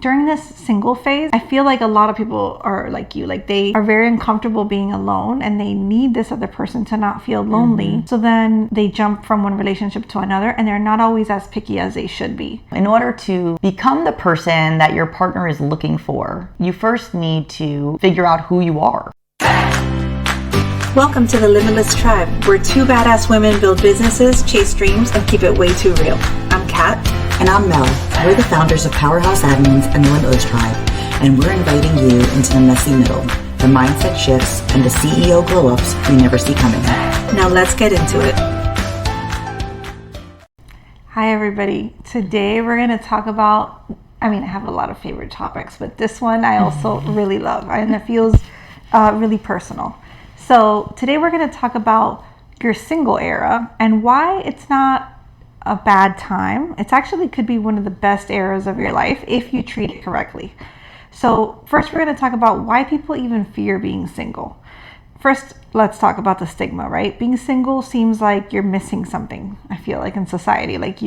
During this single phase, I feel like a lot of people are like you, like they are very uncomfortable being alone and they need this other person to not feel lonely. So then they jump from one relationship to another and they're not always as picky as they should be. In order to become the person that your partner is looking for, you first need to figure out who you are. Welcome to the Limitless Tribe, where two badass women build businesses, chase dreams, and keep it way too real. I'm Kat. And I'm Mel. We're the founders of Powerhouse Admins and the Limitless Tribe, and we're inviting you into the messy middle, the mindset shifts, and the CEO glow-ups we never see coming. Now let's get into it. Hi everybody. Today we're going to talk about, I have a lot of favorite topics, but this one I also really love, and it feels really personal. So today we're going to talk about your single era and why it's not a bad time. It's actually could be one of the best eras of your life if you treat it correctly. So first we're going to talk about why people even fear being single. First, let's talk about the stigma, right? Being single seems like you're missing something. I feel like in society, like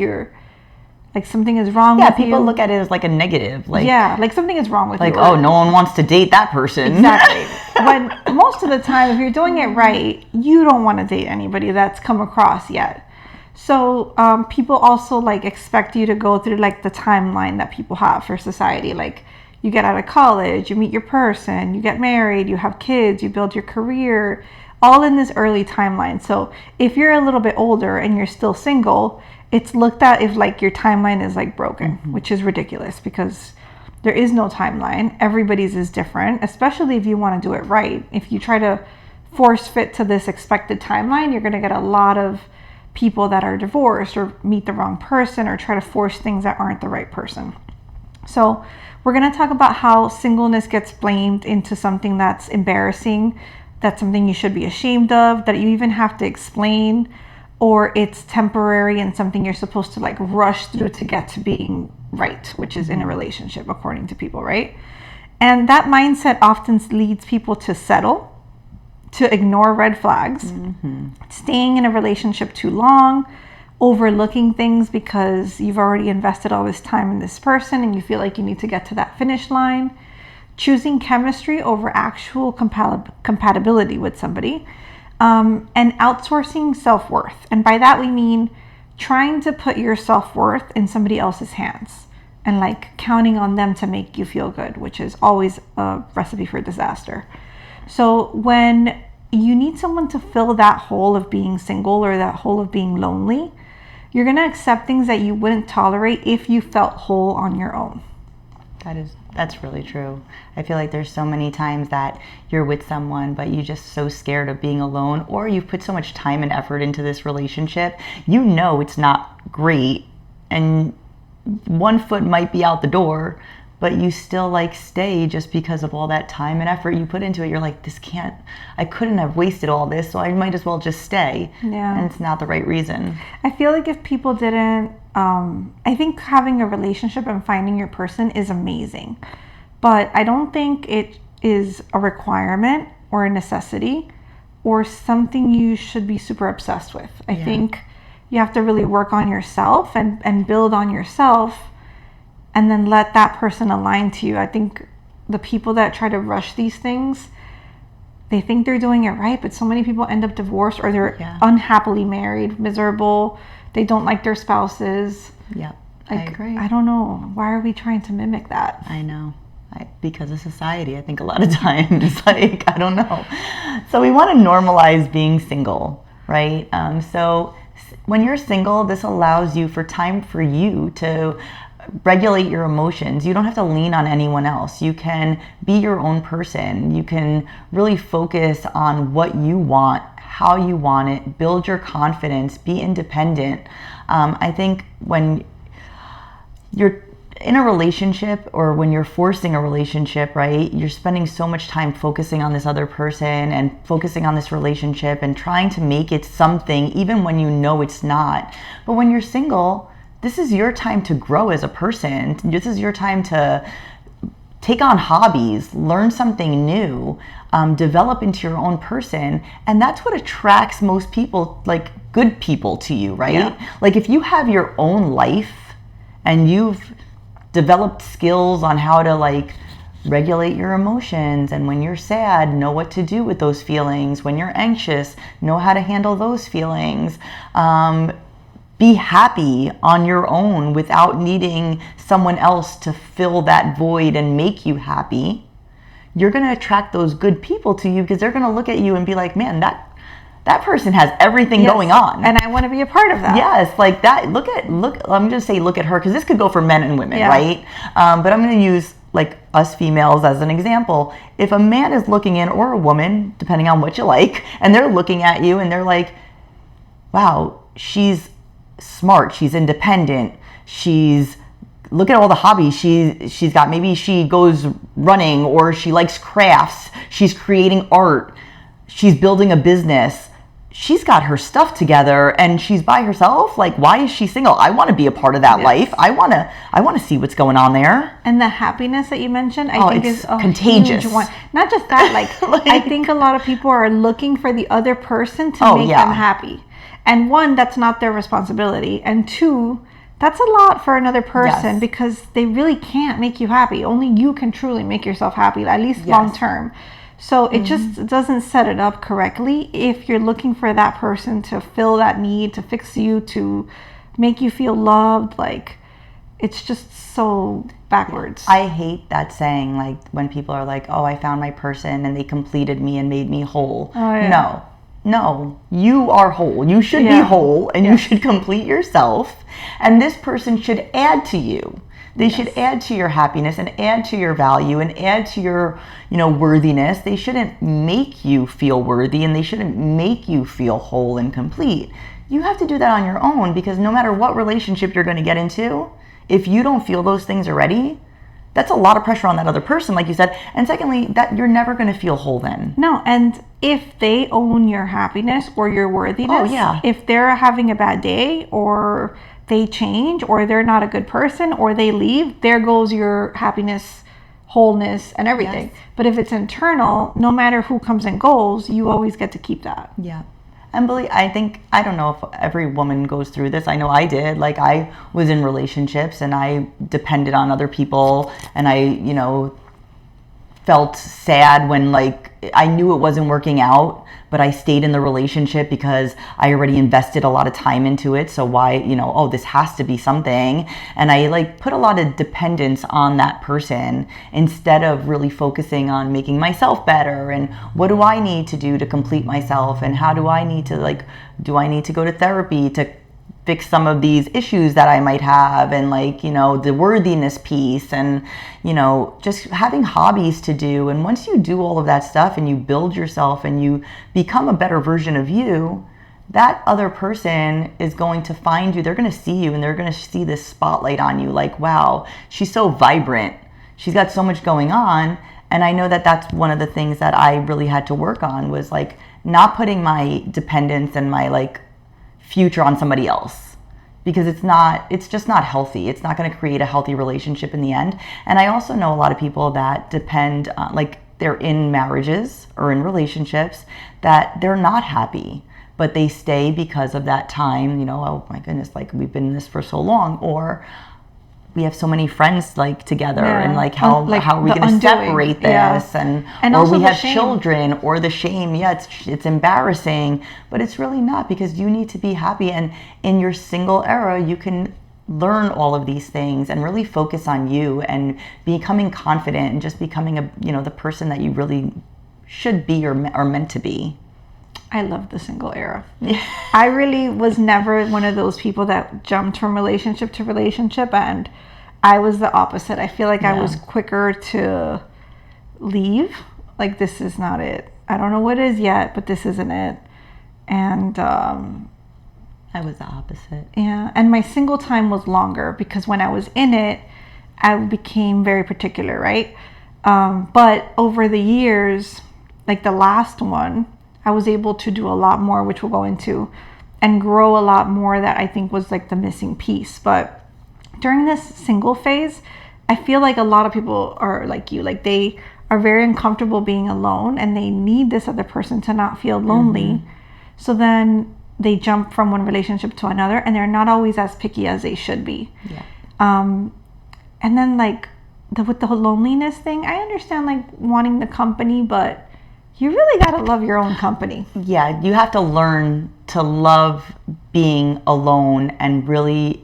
something is wrong with you. Yeah, people look at it as like a negative. Like something is wrong with you. Like, oh, no one wants to date that person. Exactly. When most of the time, if you're doing it right, you don't want to date anybody that's come across yet. So people also expect you to go through the timeline that people have for society. Like you get out of college, you meet your person, you get married, you have kids, you build your career, all in this early timeline. So if you're a little bit older and you're still single, it's looked at if your timeline is broken, which is ridiculous because there is no timeline. Everybody's is different, especially if you want to do it right. If you try to force fit to this expected timeline, you're going to get a lot of people that are divorced or meet the wrong person or try to force things that aren't the right person. So we're going to talk about how singleness gets blamed into something that's embarrassing, that's something you should be ashamed of, that you even have to explain, or it's temporary and something you're supposed to rush through to get to being right, which is in a relationship according to people, right? And that mindset often leads people to settle, to ignore red flags, staying in a relationship too long, overlooking things because you've already invested all this time in this person and you feel like you need to get to that finish line, choosing chemistry over actual compatibility with somebody, and outsourcing self-worth. And by that we mean trying to put your self-worth in somebody else's hands and counting on them to make you feel good, which is always a recipe for disaster. So when you need someone to fill that hole of being single or that hole of being lonely, you're going to accept things that you wouldn't tolerate if you felt whole on your own. That's really true. I feel like there's so many times that you're with someone, but you're just so scared of being alone, or you've put so much time and effort into this relationship. You know it's not great, and one foot might be out the door, but you still stay just because of all that time and effort you put into it. You're like, I couldn't have wasted all this, so I might as well just stay. Yeah. And it's not the right reason. I feel like if people didn't, I think having a relationship and finding your person is amazing, but I don't think it is a requirement or a necessity or something you should be super obsessed with. I think you have to really work on yourself and build on yourself, and then let that person align to you. I think the people that try to rush these things, they think they're doing it right, but so many people end up divorced or they're unhappily married, miserable. They don't like their spouses. Yeah, I agree. I don't know. Why are we trying to mimic that? I know. Because of society, I think a lot of times. I don't know. So we want to normalize being single, right? So when you're single, this allows you for time for you to regulate your emotions. You don't have to lean on anyone else. You can be your own person. You can really focus on what you want, how you want it, build your confidence, be independent. I think when you're in a relationship or when you're forcing a relationship, right, you're spending so much time focusing on this other person and focusing on this relationship and trying to make it something even when you know it's not. But when you're single, this is your time to grow as a person. This is your time to take on hobbies, learn something new, develop into your own person. And that's what attracts most people, good people to you, right? Yeah. If you have your own life and you've developed skills on how to like regulate your emotions, and when you're sad, know what to do with those feelings. When you're anxious, know how to handle those feelings. Be happy on your own without needing someone else to fill that void and make you happy. You're going to attract those good people to you because they're going to look at you and be like, man, that person has everything going on, and I want to be a part of that. Yes, like that. Look. I'm just say look at her, because this could go for men and women, right? But I'm going to use like us females as an example. If a man is looking in, or a woman, depending on what you like, and they're looking at you and they're like, wow, she's smart, she's independent, look at all the hobbies she's got. Maybe she goes running, or she likes crafts, she's creating art, she's building a business, she's got her stuff together, and she's by herself. Like, why is she single? I want to be a part of that life. I want to see what's going on there. And the happiness that you mentioned, I think is a contagious. Huge one. Not just that, like I think a lot of people are looking for the other person to make them happy. And one, that's not their responsibility. And two, that's a lot for another person, because they really can't make you happy. Only you can truly make yourself happy, at least long term. So it just doesn't set it up correctly if you're looking for that person to fill that need, to fix you, to make you feel loved. Like, it's just so backwards. I hate that saying, like when people are like, oh, I found my person and they completed me and made me whole. Oh, yeah. No, you are whole. You should be whole, and you should complete yourself. And this person should add to you. They should add to your happiness, and add to your value, and add to your, worthiness. They shouldn't make you feel worthy, and they shouldn't make you feel whole and complete. You have to do that on your own, because no matter what relationship you're going to get into, if you don't feel those things already, that's a lot of pressure on that other person, like you said. And secondly, that you're never going to feel whole then. No, and if they own your happiness or your worthiness, if they're having a bad day, or they change, or they're not a good person, or they leave, there goes your happiness, wholeness, and everything. Yes. But if it's internal, no matter who comes and goes, you always get to keep that. Yeah. And I don't know if every woman goes through this. I know I did. Like, I was in relationships and I depended on other people, and I, felt sad when like I knew it wasn't working out, but I stayed in the relationship because I already invested a lot of time into it. So why, this has to be something. And I like put a lot of dependence on that person instead of really focusing on making myself better, and what do I need to do to complete myself, and how do I need to do I need to go to therapy to fix some of these issues that I might have, and the worthiness piece, and just having hobbies to do. And once you do all of that stuff and you build yourself and you become a better version of you, that other person is going to find you. They're going to see you, and they're going to see this spotlight on you, like, wow, she's so vibrant, she's got so much going on. And I know that that's one of the things that I really had to work on, was like not putting my dependence and my future on somebody else, because it's just not healthy. It's not going to create a healthy relationship in the end. And I also know a lot of people that depend on, they're in marriages or in relationships that they're not happy, but they stay because of that time, oh my goodness, we've been in this for so long, or we have so many friends together, and how are we going to separate this, and or we have children, or the shame. It's embarrassing, but it's really not, because you need to be happy. And in your single era, you can learn all of these things and really focus on you and becoming confident and just becoming the person that you really should be or meant to be. I love the single era. I really was never one of those people that jumped from relationship to relationship, and I was the opposite. I feel like I was quicker to leave. Like, this is not it. I don't know what is yet, but this isn't it. And I was the opposite. Yeah, and my single time was longer, because when I was in it, I became very particular, right? But over the years, the last one, I was able to do a lot more, which we'll go into, and grow a lot more. That I think was the missing piece. But during this single phase, I feel like a lot of people are like you, they are very uncomfortable being alone, and they need this other person to not feel lonely. Mm-hmm. So then they jump from one relationship to another, and they're not always as picky as they should be. Yeah. And then like with the whole loneliness thing, I understand like wanting the company, but you really got to love your own company. Yeah, you have to learn to love being alone and really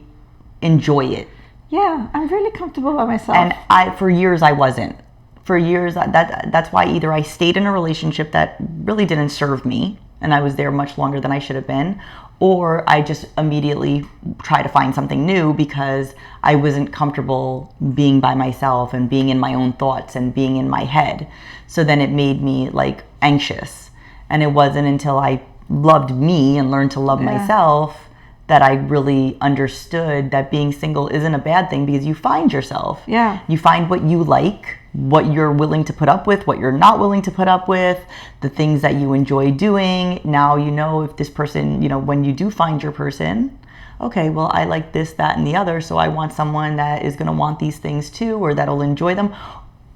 enjoy it. Yeah, I'm really comfortable by myself. And for years I wasn't. For years that's why either I stayed in a relationship that really didn't serve me and I was there much longer than I should have been, or I just immediately try to find something new because I wasn't comfortable being by myself and being in my own thoughts and being in my head. So then it made me like anxious. And it wasn't until I loved me and learned to love myself that I really understood that being single isn't a bad thing, because you find yourself. Yeah. You find what you like, what you're willing to put up with, what you're not willing to put up with, the things that you enjoy doing. Now you know if this person, when you do find your person, okay, well, I like this, that, and the other, so I want someone that is gonna want these things too, or that'll enjoy them.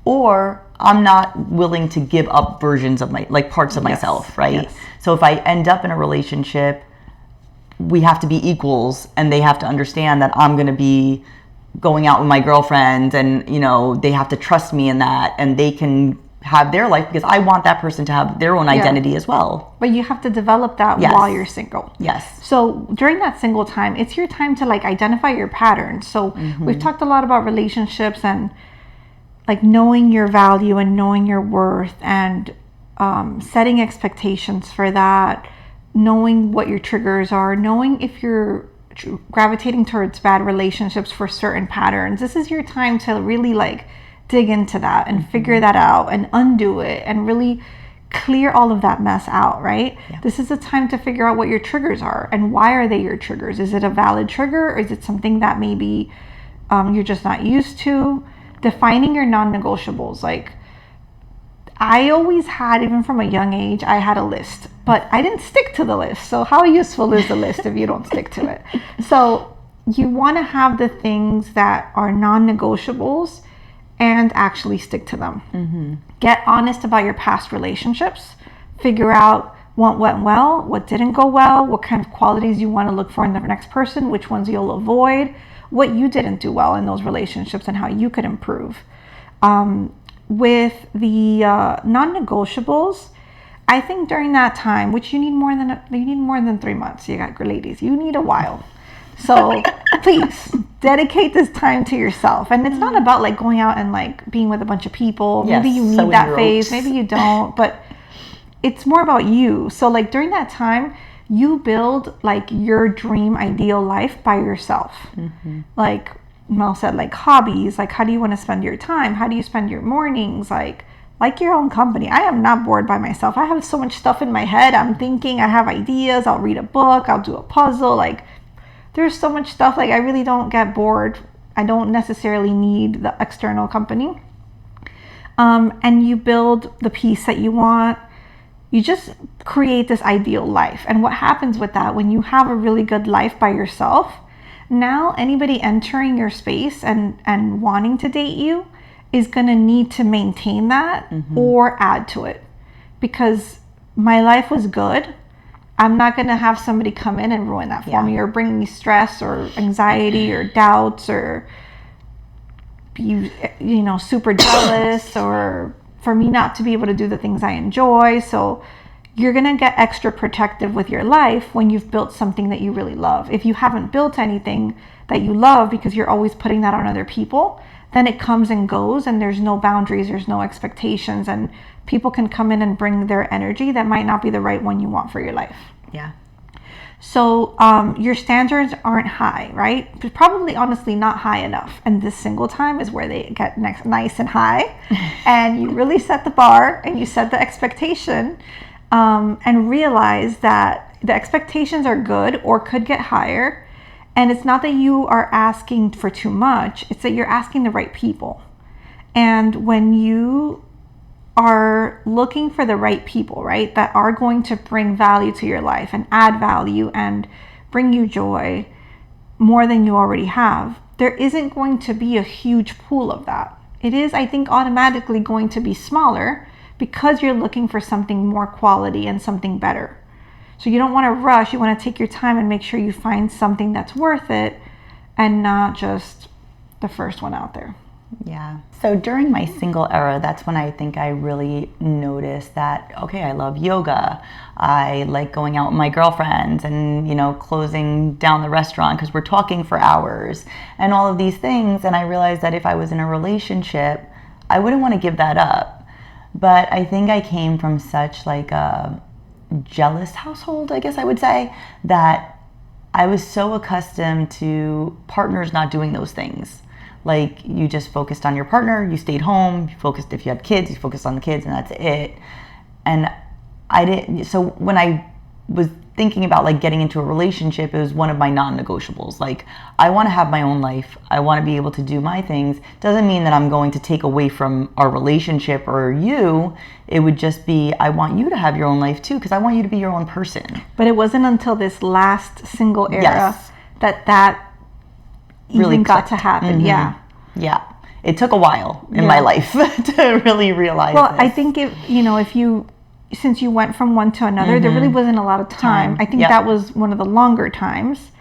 Or I'm not willing to give up versions of parts of myself, right? Yes. So if I end up in a relationship, we have to be equals, and they have to understand that I'm going to be going out with my girlfriend, and they have to trust me in that, and they can have their life, because I want that person to have their own identity as well. But you have to develop that while you're single. Yes. So during that single time, it's your time to like identify your patterns. So we've talked a lot about relationships and like knowing your value and knowing your worth, and setting expectations for that, knowing what your triggers are, knowing if you're gravitating towards bad relationships for certain patterns. This is your time to really like dig into that and figure that out and undo it and really clear all of that mess out, right? Yeah. This is a time to figure out what your triggers are and why are they your triggers. Is it a valid trigger, or is it something that maybe you're just not used to? Defining your non-negotiables. Like, I always had, even from a young age, I had a list, but I didn't stick to the list. So how useful is the list if you don't stick to it? So you want to have the things that are non-negotiables and actually stick to them. Get honest about your past relationships. Figure out what went well, what didn't go well, what kind of qualities you want to look for in the next person, which ones you'll avoid, what you didn't do well in those relationships, and how you could improve. With the non-negotiables, I think during that time, which you need more than 3 months. You got ladies, you need a while. So please dedicate this time to yourself. And it's not about like going out and like being with a bunch of people. Maybe you need that phase, maybe you don't, but it's more about you. So like during that time, you build like your dream ideal life by yourself. Like Mel said, like hobbies, like how do you want to spend your time? How do you spend your mornings? Like your own company. I am not bored by myself. I have so much stuff in my head. I'm thinking, I have ideas. I'll read a book. I'll do a puzzle. Like there's so much stuff. Like I really don't get bored. I don't necessarily need the external company. And you build the peace that you want. You just create this ideal life. And what happens with that, when you have a really good life by yourself, now anybody entering your space and wanting to date you is going to need to maintain that or add to it. Because my life was good. I'm not going to have somebody come in and ruin that for me, or bring me stress or anxiety or doubts, or be, super jealous, or for me not to be able to do the things I enjoy. So you're going to get extra protective with your life when you've built something that you really love. If you haven't built anything that you love because you're always putting that on other people, then it comes and goes, and there's no boundaries, there's no expectations, and people can come in and bring their energy that might not be the right one you want for your life. Yeah. So your standards aren't high, right? Probably honestly not high enough. And this single time is where they get nice and high. And you really set the bar and you set the expectation, and realize that the expectations are good or could get higher. And it's not that you are asking for too much, it's that you're asking the right people. And when you are looking for the right people, right, that are going to bring value to your life and add value and bring you joy more than you already have, there isn't going to be a huge pool of that. It is, I think, automatically going to be smaller because you're looking for something more quality and something better. So you don't want to rush. You want to take your time and make sure you find something that's worth it, and not just the first one out there. Yeah. So during my single era, that's when I think I really noticed that, okay, I love yoga. I like going out with my girlfriends and, you know, closing down the restaurant because we're talking for hours and all of these things. And I realized that if I was in a relationship, I wouldn't want to give that up. But I think I came from such like a jealous household, I guess I would say, that I was so accustomed to partners not doing those things. Like, you just focused on your partner, you stayed home, you focused, if you had kids, you focused on the kids, and that's it. And I didn't, so when I was thinking about like getting into a relationship, it was one of my non-negotiables. Like, I want to have my own life, I want to be able to do my things. Doesn't mean that I'm going to take away from our relationship or you. It would just be, I want you to have your own life too, because I want you to be your own person. But it wasn't until this last single era Yes. that Really even got clicked. to happen. Mhm. Yeah. Yeah. It took a while in my life to really realize Well, this. I think since you went from one to another, there really wasn't a lot of time. I think Yep. that was one of the longer times,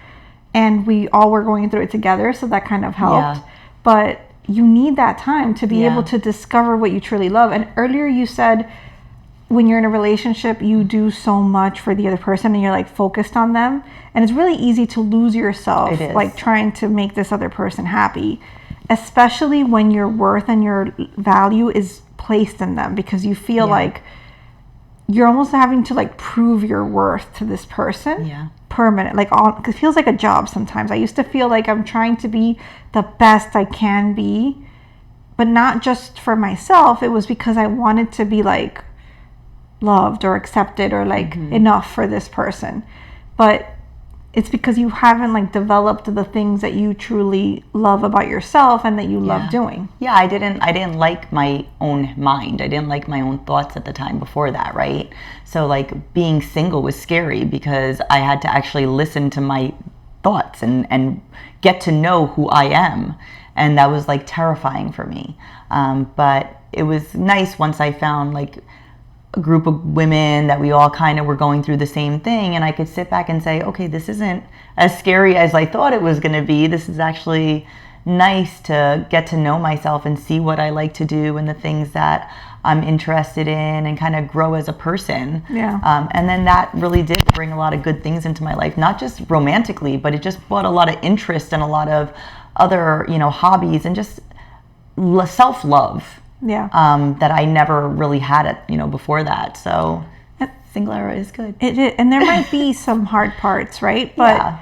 and we all were going through it together, so that kind of helped. Yeah. But you need that time to be Yeah. able to discover what you truly love. And earlier you said when you're in a relationship, you do so much for the other person and you're like focused on them. And it's really easy to lose yourself, It is. like trying to make this other person happy, especially when your worth and your value is placed in them, because you feel Yeah. like you're almost having to like prove your worth to this person. Yeah. Permanent, like it feels like a job sometimes. I used to feel like I'm trying to be the best I can be, but not just for myself. It was because I wanted to be like loved or accepted or like enough for this person. But it's because you haven't like developed the things that you truly love about yourself and that you love doing. Yeah, I didn't like my own mind. I didn't like my own thoughts at the time before that, right? So like being single was scary because I had to actually listen to my thoughts and get to know who I am. And that was like terrifying for me. But it was nice once I found like a group of women that we all kind of were going through the same thing, and I could sit back and say, okay, this isn't as scary as I thought it was going to be. This is actually nice to get to know myself and see what I like to do and the things that I'm interested in and kind of grow as a person. Yeah. And then that really did bring a lot of good things into my life, not just romantically, but it just brought a lot of interest and a lot of other, hobbies and just self-love. Yeah. That I never really had it, before that. So single era is good. And there might be some hard parts, right? But yeah.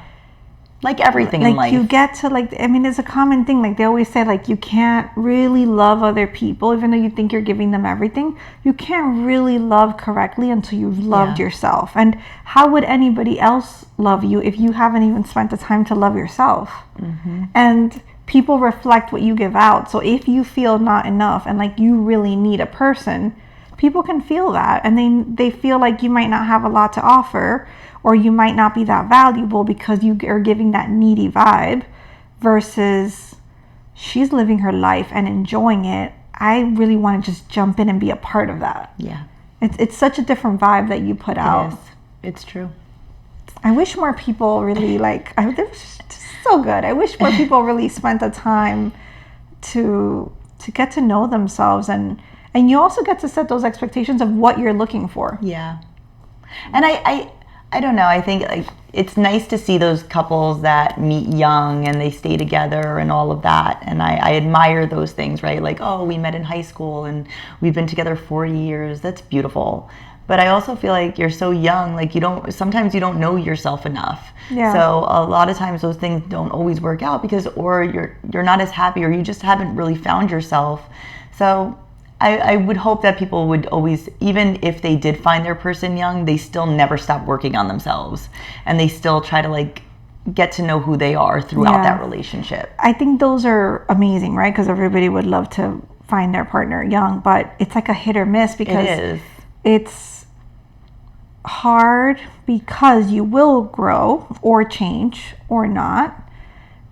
Like everything in life. You get to it's a common thing. Like they always say, like you can't really love other people, even though you think you're giving them everything. You can't really love correctly until you've loved yourself. And how would anybody else love you if you haven't even spent the time to love yourself? Mm-hmm. And people reflect what you give out. So if you feel not enough and like you really need a person, people can feel that, and they feel like you might not have a lot to offer, or you might not be that valuable because you are giving that needy vibe, versus she's living her life and enjoying it. I really want to just jump in and be a part of that. Yeah. It's such a different vibe that you put out. It is. It's true. I wish more people really it was so good. I wish more people really spent the time to get to know themselves, and you also get to set those expectations of what you're looking for. Yeah. And I don't know, I think like it's nice to see those couples that meet young and they stay together and all of that. And I admire those things, right? Like, oh, we met in high school and we've been together 40 years. That's beautiful. But I also feel like you're so young, like sometimes you don't know yourself enough. Yeah. So a lot of times those things don't always work out because, or you're not as happy, or you just haven't really found yourself. So I would hope that people would always, even if they did find their person young, they still never stop working on themselves. And they still try to like get to know who they are throughout that relationship. I think those are amazing, right? Because everybody would love to find their partner young, but it's like a hit or miss because it is. It's hard because you will grow or change or not.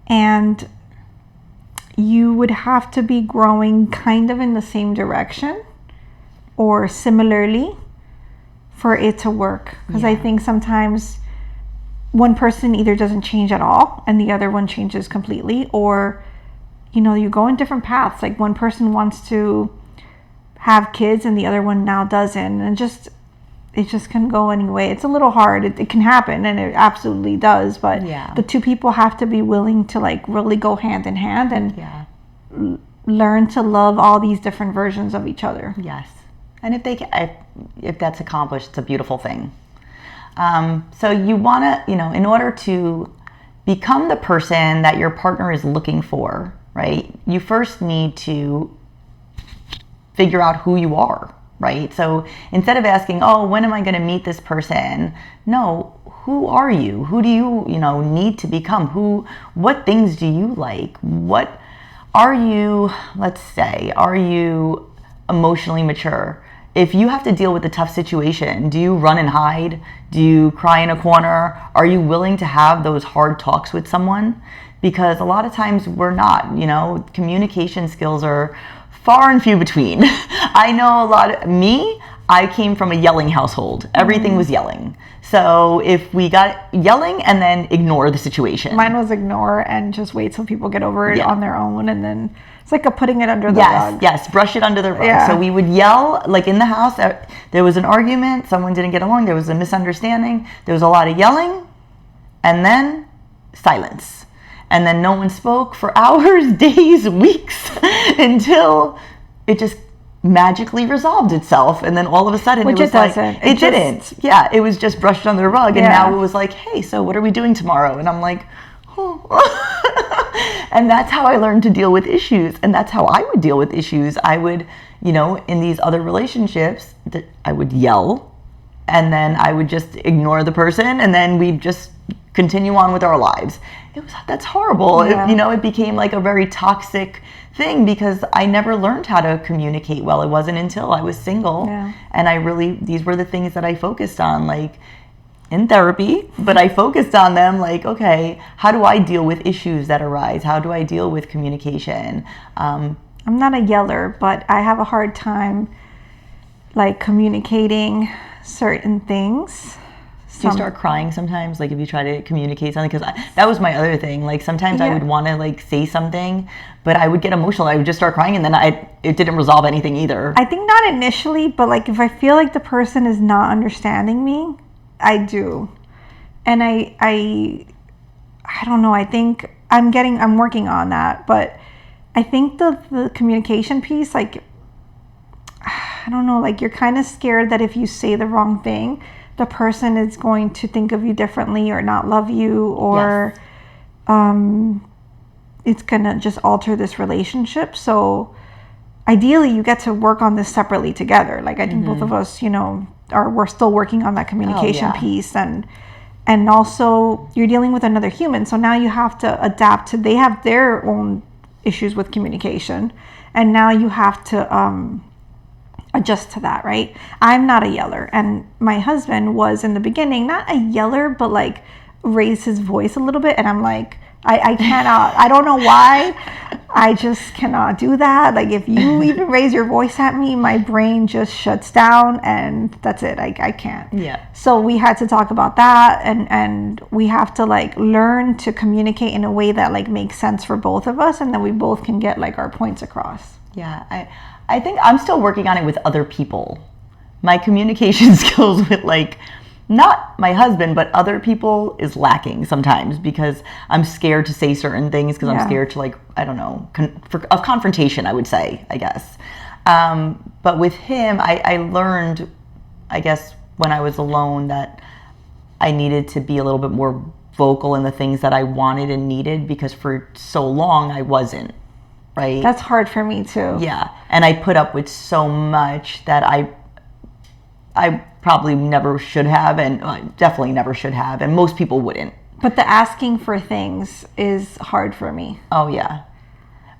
And you would have to be growing kind of in the same direction or similarly for it to work. Because I think sometimes one person either doesn't change at all and the other one changes completely, or you go in different paths. Like one person wants to have kids and the other one now doesn't, and it just can go any way. It's a little hard. It can happen, and it absolutely does, but the two people have to be willing to like really go hand in hand and learn to love all these different versions of each other. Yes. And if that's accomplished, it's a beautiful thing. So you want to, in order to become the person that your partner is looking for, right? You first need to figure out who you are, right? So instead of asking, oh, when am I going to meet this person? No, who are you? Who do you, need to become? What things do you like? What are you, let's say, are you emotionally mature? If you have to deal with a tough situation, do you run and hide? Do you cry in a corner? Are you willing to have those hard talks with someone? Because a lot of times we're not, communication skills are far and few between. I know I came from a yelling household. Everything was yelling. So if we got yelling and then ignore the situation. Mine was ignore and just wait till people get over it on their own, and then it's like putting it under the rug. Yes, brush it under the rug. So we would yell, like in the house, there was an argument, someone didn't get along, there was a misunderstanding, there was a lot of yelling, and then silence. And then no one spoke for hours, days, weeks, until it just magically resolved itself. And then all of a sudden it was like, it didn't. Yeah, it was just brushed under the rug. And now it was like, hey, so what are we doing tomorrow? And I'm like, and that's how I learned to deal with issues. And that's how I would deal with issues. I would, in these other relationships, I would yell, and then I would just ignore the person, and then we'd just continue on with our lives. That's horrible. It became like a very toxic thing because I never learned how to communicate well. It wasn't until I was single, and these were the things that I focused on, like in therapy, but I focused on them like, okay, how do I deal with issues that arise? How do I deal with communication? I'm not a yeller, but I have a hard time like communicating certain things. Do you start crying sometimes, like if you try to communicate something? Because that was my other thing. Like sometimes I would want to like say something, but I would get emotional. I would just start crying, and then it didn't resolve anything either. I think not initially, but like if I feel like the person is not understanding me, I do. And I don't know. I think I'm working on that, but I think the communication piece, like, I don't know, like you're kind of scared that if you say the wrong thing, the person is going to think of you differently or not love you, or it's gonna just alter this relationship. So ideally you get to work on this separately together. Like I think both of us, we're still working on that communication piece, and also you're dealing with another human. So now you have to adapt to, they have their own issues with communication, and now you have to adjust to that, right? I'm not a yeller, and my husband was in the beginning not a yeller, but like raised his voice a little bit, and I'm like, I cannot, I don't know why, I just cannot do that. Like if you even raise your voice at me, my brain just shuts down, and that's it. I can't. Yeah. So we had to talk about that, and we have to like learn to communicate in a way that like makes sense for both of us, and then we both can get like our points across. Yeah, I think I'm still working on it with other people. My communication skills with like, not my husband, but other people is lacking sometimes because I'm scared to say certain things because I'm scared to like, I don't know, of confrontation, I would say, I guess. But with him, I learned, I guess, when I was alone that I needed to be a little bit more vocal in the things that I wanted and needed, because for so long I wasn't. Right? That's hard for me too. Yeah. And I put up with so much that I probably never should have, and definitely never should have, and most people wouldn't. But the asking for things is hard for me. Oh yeah.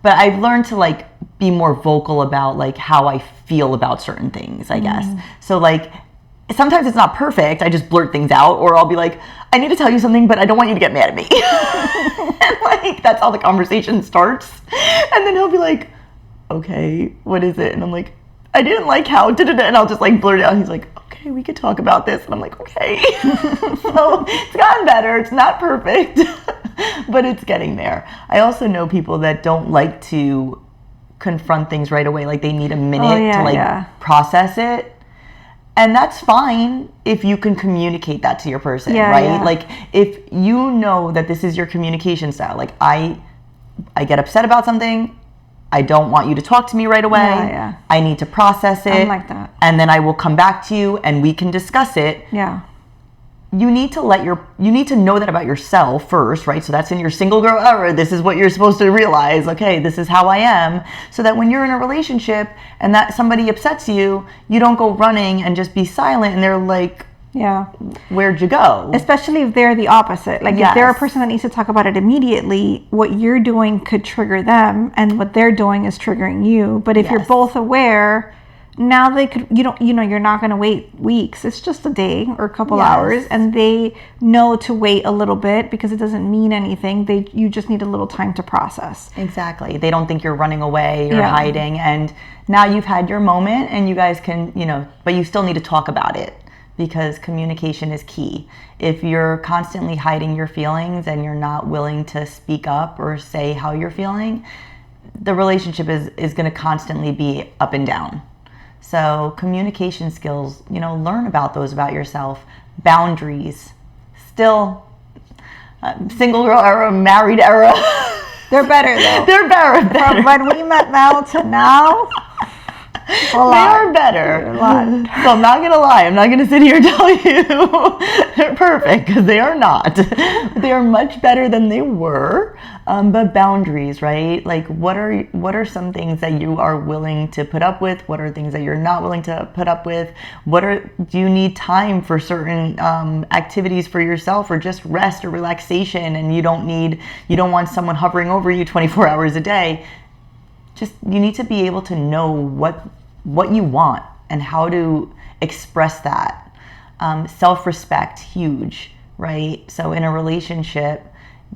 But I've learned to like be more vocal about like how I feel about certain things, I guess. So like sometimes it's not perfect. I just blurt things out, or I'll be like, I need to tell you something, but I don't want you to get mad at me. And like, that's how the conversation starts. And then he'll be like, okay, what is it? And I'm like, I didn't like how, and I'll just like blurt it out. And he's like, okay, we could talk about this. And I'm like, okay. So it's gotten better. It's not perfect. but it's getting there. I also know people that don't like to confront things right away. Like they need a minute to process it. And that's fine if you can communicate that to your person, right? Yeah. Like if you know that this is your communication style, like I get upset about something, I don't want you to talk to me right away. I need to process it. I'm like that. And then I will come back to you and we can discuss it. Yeah. You need to know that about yourself first, right? So that's in your single girl era. This is what you're supposed to realize. Okay, this is how I am. So that when you're in a relationship and that somebody upsets you, you don't go running and just be silent and they're like, where'd you go? Especially if they're the opposite. Like if they're a person that needs to talk about it immediately, what you're doing could trigger them and what they're doing is triggering you. But if you're both aware, now they could, you're not going to wait weeks. It's just a day or a couple hours, and they know to wait a little bit because it doesn't mean anything. You just need a little time to process. Exactly. They don't think you're running away, you're hiding, and now you've had your moment and you guys can, but you still need to talk about it because communication is key. If you're constantly hiding your feelings and you're not willing to speak up or say how you're feeling, the relationship is going to constantly be up and down. So communication skills, learn about those about yourself. Boundaries. Still, single girl era, married era. They're better though. They're better. From when we met Mel to now, they are better. So I'm not going to lie. I'm not going to sit here and tell you they're perfect because they are not. They are much better than they were. But boundaries, right? Like what are some things that you are willing to put up with? What are things that you're not willing to put up with? Do you need time for certain activities for yourself or just rest or relaxation and you don't want someone hovering over you 24 hours a day? Just you need to be able to know what you want and how to express that. Self-respect, huge, right? So in a relationship,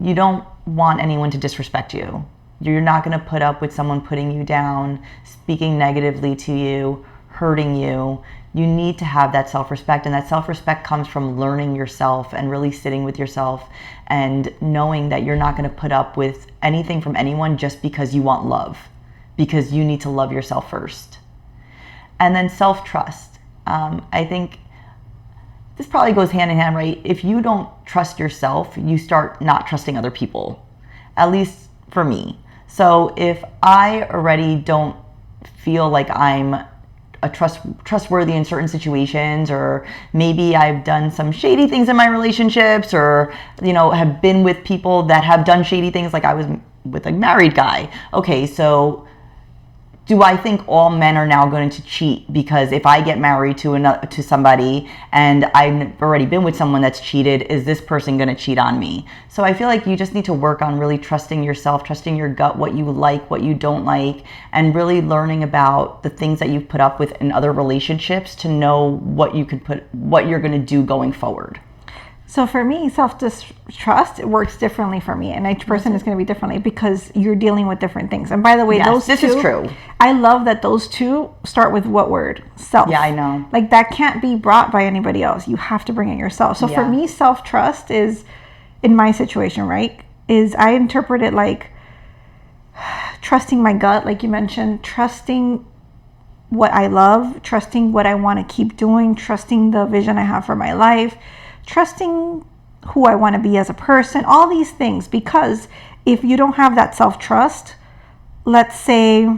you don't want anyone to disrespect you. You're not going to put up with someone putting you down, speaking negatively to you, hurting you. You need to have that self-respect, and that self-respect comes from learning yourself and really sitting with yourself and knowing that you're not going to put up with anything from anyone just because you want love, because you need to love yourself first. And then self-trust. I think this probably goes hand in hand, right? If you don't trust yourself, you start not trusting other people, at least for me. So if I already don't feel like I'm trustworthy in certain situations, or maybe I've done some shady things in my relationships, or have been with people that have done shady things, like I was with a married guy. Okay, so do I think all men are now going to cheat because if I get married to somebody and I've already been with someone that's cheated, is this person going to cheat on me? So I feel like you just need to work on really trusting yourself, trusting your gut, what you like, what you don't like, and really learning about the things that you've put up with in other relationships to know what you're going to do going forward. So for me, self-distrust, it works differently for me, and each person is going to be differently because you're dealing with different things. And by the way, this is true. I love that those two start with what word? Self. Yeah, I know. Like that can't be brought by anybody else. You have to bring it yourself. So for me, self-trust is, in my situation, right, is I interpret it like trusting my gut, like you mentioned, trusting what I love, trusting what I want to keep doing, trusting the vision I have for my life, trusting who I want to be as a person, all these things. Because if you don't have that self-trust, let's say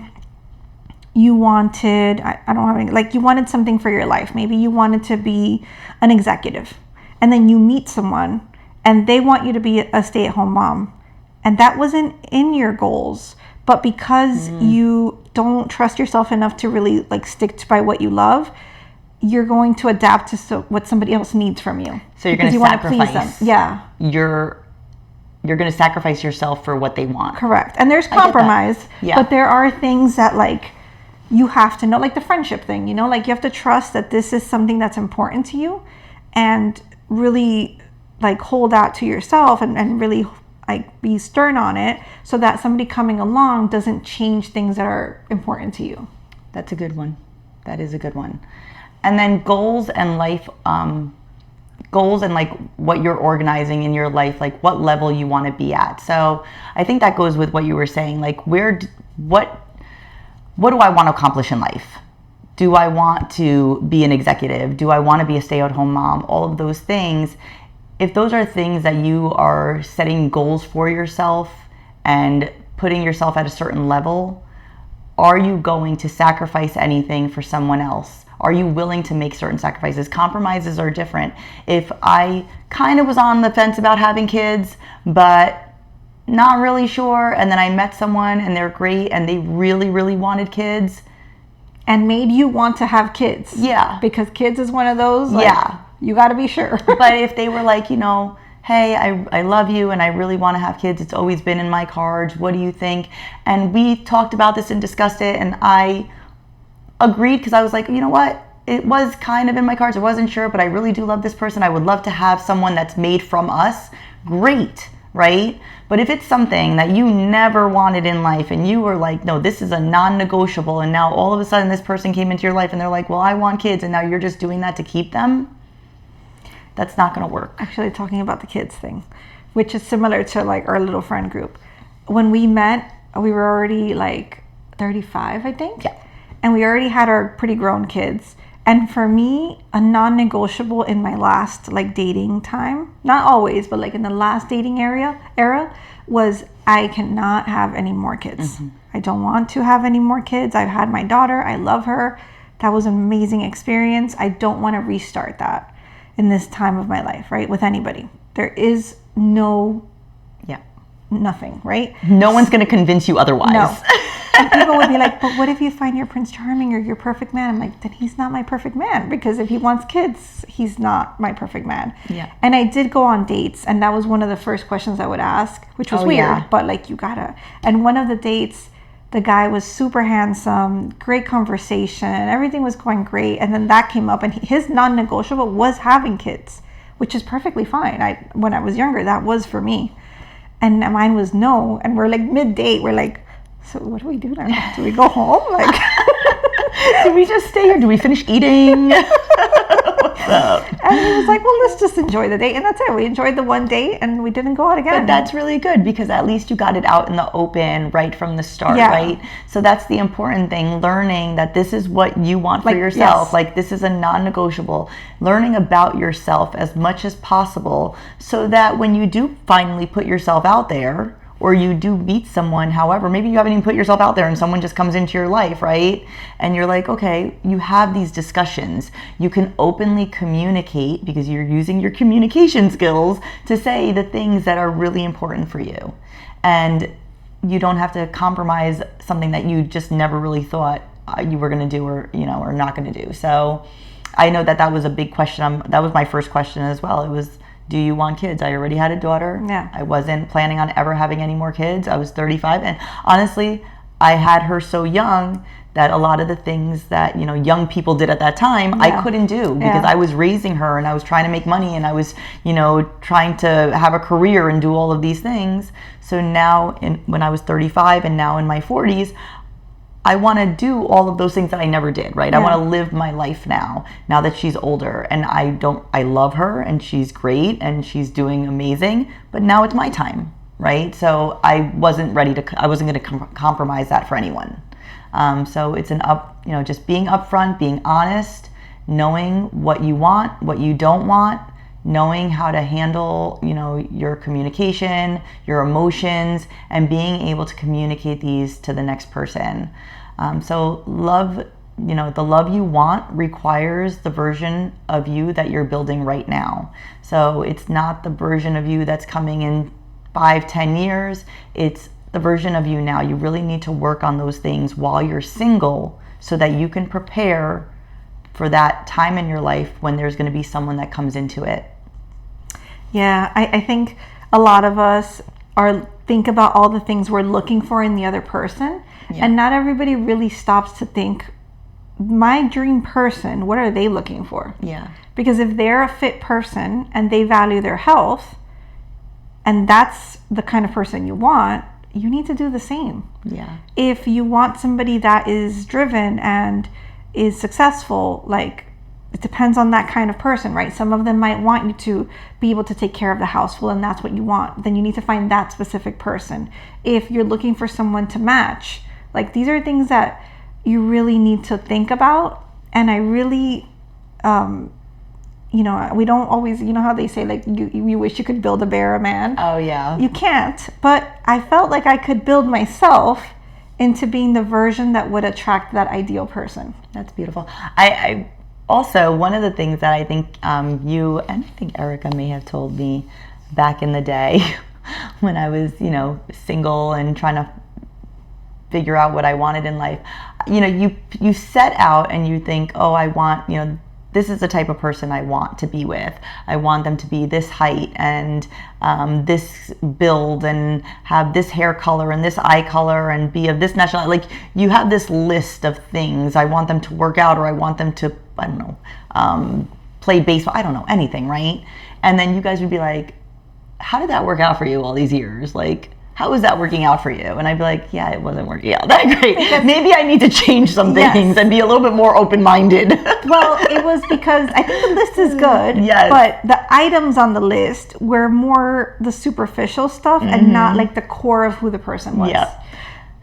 you wanted, I don't have any, like you wanted something for your life. Maybe you wanted to be an executive, and then you meet someone and they want you to be a stay-at-home mom, and that wasn't in your goals. But because you don't trust yourself enough to really like stick by what you love, you're going to adapt to what somebody else needs from you. So you're going to sacrifice. Please them. Yeah. You're going to sacrifice yourself for what they want. Correct. And there's compromise, but there are things that like you have to know, like the friendship thing, like you have to trust that this is something that's important to you, and really like hold that to yourself and really like be stern on it, so that somebody coming along doesn't change things that are important to you. That's a good one. That is a good one. And then goals and life goals and like what you're organizing in your life, like what level you want to be at. So I think that goes with what you were saying, like what do I want to accomplish in life? Do I want to be an executive? Do I want to be a stay-at-home mom? All of those things. If those are things that you are setting goals for yourself and putting yourself at a certain level, are you going to sacrifice anything for someone else? Are you willing to make certain sacrifices? Compromises are different. If I kind of was on the fence about having kids, but not really sure, and then I met someone and they're great and they really, really wanted kids. And made you want to have kids. Yeah. Because kids is one of those, like, yeah. You got to be sure. But if they were like, hey, I love you and I really want to have kids. It's always been in my cards. What do you think? And we talked about this and discussed it, and I agreed because I was like, you know what? It was kind of in my cards. I wasn't sure, but I really do love this person. I would love to have someone that's made from us. Great, right? But if it's something that you never wanted in life and you were like, no, this is a non-negotiable, and now all of a sudden this person came into your life and they're like, well, I want kids, and now you're just doing that to keep them, that's not going to work. Actually, talking about the kids thing, which is similar to like our little friend group. When we met, we were already like 35, I think. Yeah. And we already had our pretty grown kids. And for me, a non-negotiable in my last like dating time, not always, but like in the last dating era was I cannot have any more kids. Mm-hmm. I don't want to have any more kids. I've had my daughter. I love her. That was an amazing experience. I don't want to restart that in this time of my life, right? With anybody. There is nothing, right? No one's going to convince you otherwise. No. And people would be like, but what if you find your Prince Charming or your perfect man? I'm like, then he's not my perfect man, because if he wants kids, he's not my perfect man. Yeah. And I did go on dates, and that was one of the first questions I would ask, which was weird, yeah. But like, you gotta. And one of the dates, the guy was super handsome, great conversation, everything was going great. And then that came up, and his non-negotiable was having kids, which is perfectly fine. When I was younger, that was for me. And mine was no. And we're like mid-date, we're like, so what do we do now? Do we go home? Like, do we just stay here? Do we finish eating? What's up? And he was like, well, let's just enjoy the date. And that's it. We enjoyed the one date and we didn't go out again. But that's really good, because at least you got it out in the open right from the start, yeah. Right? So that's the important thing, learning that this is what you want for yourself. Yes. Like, this is a non-negotiable. Learning about yourself as much as possible so that when you do finally put yourself out there, or you do meet someone, however, maybe you haven't even put yourself out there and someone just comes into your life, right? And you're like, okay, you have these discussions. You can openly communicate because you're using your communication skills to say the things that are really important for you. And you don't have to compromise something that you just never really thought you were going to do, or not going to do. So I know that was a big question. That was my first question as well. It was, do you want kids? I already had a daughter. Yeah. I wasn't planning on ever having any more kids. I was 35, and honestly, I had her so young that a lot of the things that young people did at that time, I couldn't do, because I was raising her and I was trying to make money and I was trying to have a career and do all of these things. So now when I was 35 and now in my 40s, I want to do all of those things that I never did, right? Yeah. I want to live my life now that she's older, and I love her and she's great and she's doing amazing, but now it's my time, right? So I wasn't going to compromise that for anyone. So it's just being upfront, being honest, knowing what you want, what you don't want, knowing how to handle, your communication, your emotions, and being able to communicate these to the next person. So love, the love you want requires the version of you that you're building right now. So it's not the version of you that's coming in 5-10 years. It's the version of you now. You really need to work on those things while you're single so that you can prepare for that time in your life when there's going to be someone that comes into it. Yeah, I think a lot of us think about all the things we're looking for in the other person, and not everybody really stops to think, my dream person, what are they looking for? Yeah. Because if they're a fit person and they value their health, and that's the kind of person you want, you need to do the same. Yeah. If you want somebody that is driven and is successful, like, it depends on that kind of person, right? Some of them might want you to be able to take care of the household, and that's what you want. Then you need to find that specific person. If you're looking for someone to match, like, these are things that you really need to think about. And I really, we don't always, how they say, like, you wish you could build a bear a man. Oh, yeah. You can't. But I felt like I could build myself into being the version that would attract that ideal person. That's beautiful. I also, one of the things that I think you, and I think Erica may have told me back in the day when I was, single and trying to figure out what I wanted in life, you set out and you think, oh, I want, this is the type of person I want to be with. I want them to be this height and this build and have this hair color and this eye color and be of this nationality. Like, you have this list of things. I want them to work out, or I want them to, I don't know, play baseball. I don't know, anything, right? And then you guys would be like, how did that work out for you all these years? Like, how was that working out for you? And I'd be like, yeah, it wasn't working out that great. Because maybe I need to change some things and be a little bit more open-minded. Well, it was because I think the list is good, yes, but the items on the list were more the superficial stuff and not like the core of who the person was. Yeah.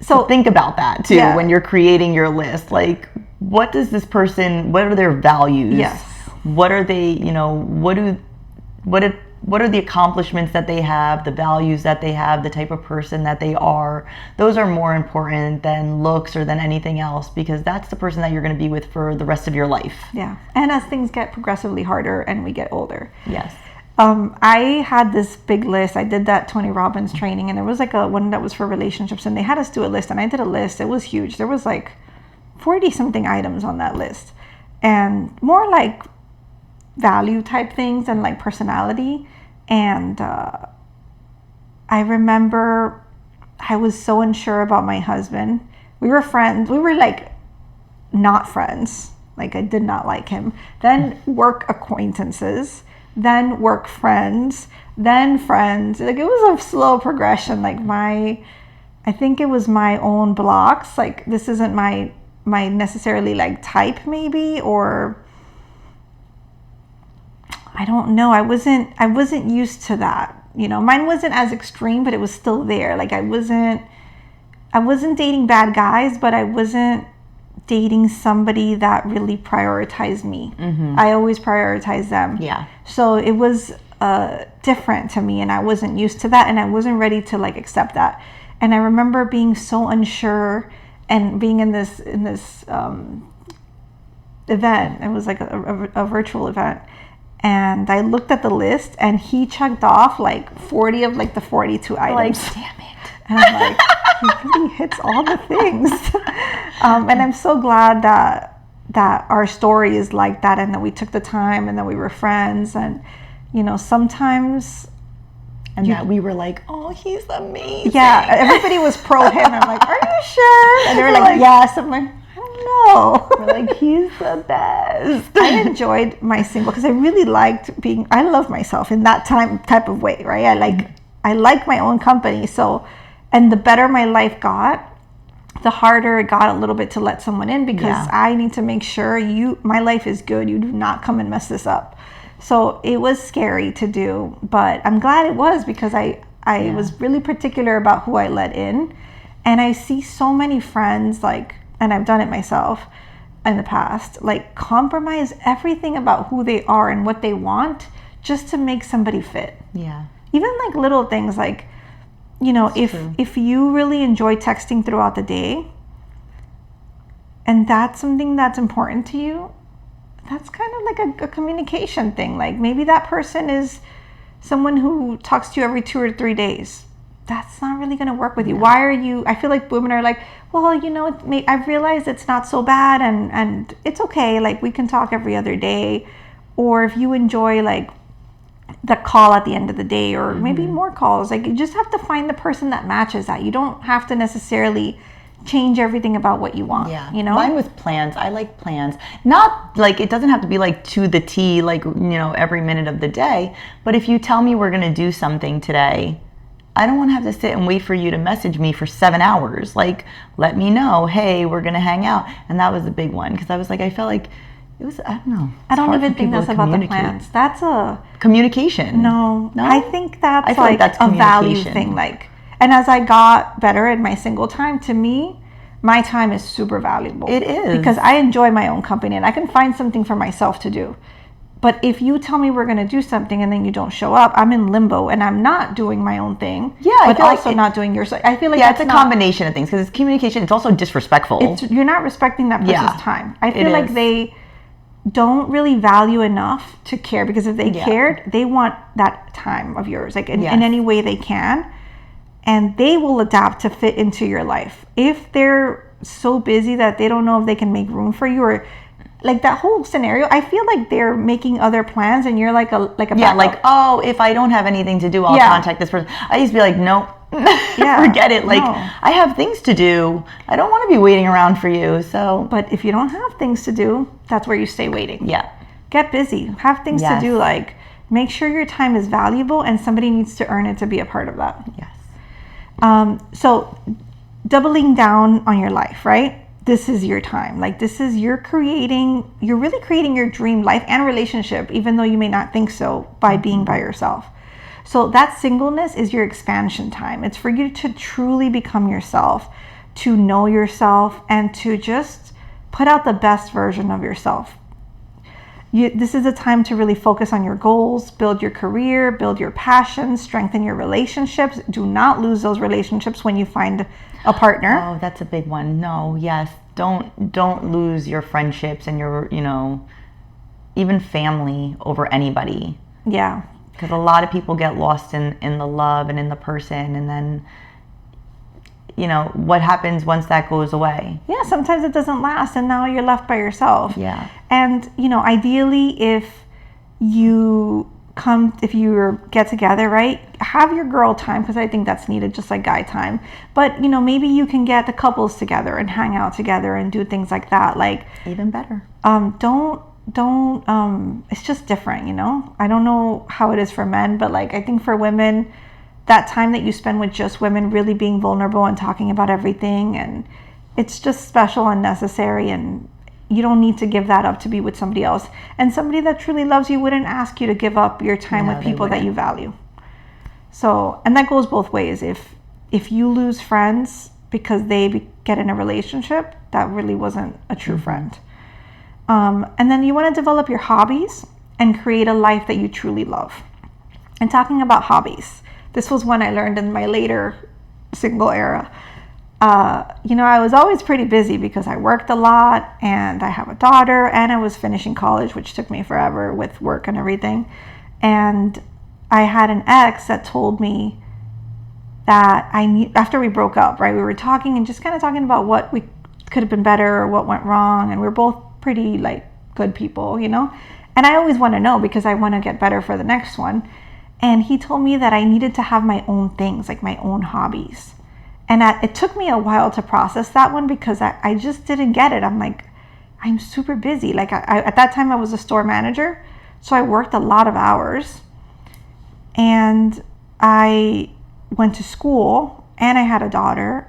So think about that too when you're creating your list. Like, what does this person, what are their values? Yes. What are they, what are the accomplishments that they have, the values that they have, the type of person that they are? Those are more important than looks or than anything else, because that's the person that you're going to be with for the rest of your life. Yeah. And as things get progressively harder and we get older. Yes. I had this big list. I did that Tony Robbins training, and there was like one that was for relationships, and they had us do a list, and I did a list. It was huge. There was like 40 something items on that list, and more like value type things and like personality. And I remember I was so unsure about my husband. We were friends. We were like not friends. Like, I did not like him. Then work acquaintances, then work friends, then friends. Like, it was a slow progression. Like, I think it was my own blocks. Like, this isn't my necessarily like type, maybe, or I don't know. I wasn't used to that. Mine wasn't as extreme, but it was still there. Like, I wasn't dating bad guys, but I wasn't dating somebody that really prioritized me. Mm-hmm. I always prioritize them. Yeah. So it was different to me, and I wasn't used to that, and I wasn't ready to like accept that. And I remember being so unsure and being in this event. It was like a virtual event. And I looked at the list, and he checked off like 40 of like the 42 items. Like, damn it. And I'm like, he really hits all the things. And I'm so glad that our story is like that, and that we took the time, and that we were friends. And, sometimes... And that we were like, oh, he's amazing. Yeah, everybody was pro him. I'm like, are you sure? And they were like, yes. I'm like, no. We're like, he's the best. I enjoyed my single because I really liked I love myself in that type of way, right? I like my own company. So, and the better my life got, the harder it got a little bit to let someone in, because I need to make sure my life is good. You do not come and mess this up. So it was scary to do, but I'm glad it was, because I was really particular about who I let in. And I see so many friends, like, and I've done it myself in the past, like, compromise everything about who they are and what they want just to make somebody fit. Yeah. Even like little things, like, if you really enjoy texting throughout the day, and that's something that's important to you, that's kind of like a communication thing. Like, maybe that person is someone who talks to you every 2 or 3 days. That's not really going to work with you. Why are you... I feel like women are like, well, I've realized it's not so bad, and it's okay. Like, we can talk every other day. Or if you enjoy, like, the call at the end of the day, or maybe more calls. Like, you just have to find the person that matches that. You don't have to necessarily change everything about what you want. Yeah. Mine with plans. I like plans. Not like, it doesn't have to be like to the T, like, every minute of the day. But if you tell me we're going to do something today, I don't want to have to sit and wait for you to message me for 7 hours. Like, let me know, hey, we're going to hang out. And that was a big one, because I was like, I felt like It was, I don't know. I don't even think that's about the plans. That's a communication. No, I think that's I feel like that's a value thing. Like, and as I got better in my single time, to me, my time is super valuable. It is. Because I enjoy my own company and I can find something for myself to do. But if you tell me we're going to do something and then you don't show up, I'm in limbo and I'm not doing my own thing. Yeah, but also not doing yours. I feel like it's a combination of things because it's communication. It's also disrespectful. You're not respecting that person's time. I feel like they don't really value enough to care, because if they cared, they want that time of yours, like in any way they can, and they will adapt to fit into your life. If they're so busy that they don't know if they can make room for you, or like that whole scenario, I feel like they're making other plans and you're like a backup. Like, oh, if I don't have anything to do, I'll contact this person. I used to be like, nope. Forget it. Like, I have things to do. I don't want to be waiting around for you. So, but if you don't have things to do, that's where you stay waiting. Yeah. Get busy. Have things to do. Like, make sure your time is valuable and somebody needs to earn it to be a part of that. Yes. So doubling down on your life, right? This is your time. Like, this is you're really creating your dream life and relationship, even though you may not think so, by being by yourself. So that singleness is your expansion time. It's for you to truly become yourself, to know yourself, and to just put out the best version of yourself. This is a time to really focus on your goals, build your career, build your passions, strengthen your relationships. Do not lose those relationships when you find a partner. Oh, that's a big one. No, yes. Don't lose your friendships and your, even family over anybody. Yeah. Because a lot of people get lost in the love and in the person, and then, what happens once that goes away? Yeah, sometimes it doesn't last, and now you're left by yourself. Yeah. And, ideally, if you get together, right, have your girl time, because I think that's needed, just like guy time. But, maybe you can get the couples together and hang out together and do things like that. Like, even better. It's just different, I don't know how it is for men, but like, I think for women, that time that you spend with just women, really being vulnerable and talking about everything, and it's just special and necessary, and you don't need to give that up to be with somebody else. And somebody that truly loves you wouldn't ask you to give up your time with people that you value. So, and that goes both ways. If you lose friends because they get in a relationship, that really wasn't a true friend. And then you want to develop your hobbies and create a life that you truly love. And talking about hobbies, this was one I learned in my later single era. I was always pretty busy because I worked a lot and I have a daughter and I was finishing college, which took me forever with work and everything. And I had an ex that told me that after we broke up, right, we were talking and just kind of talking about what we could have been better or what went wrong. And we're both pretty like good people, and I always want to know because I want to get better for the next one. And he told me that I needed to have my own things, like my own hobbies. And it took me a while to process that one because I just didn't get it. I'm like, I'm super busy. Like at that time I was a store manager, so I worked a lot of hours, and I went to school, and I had a daughter.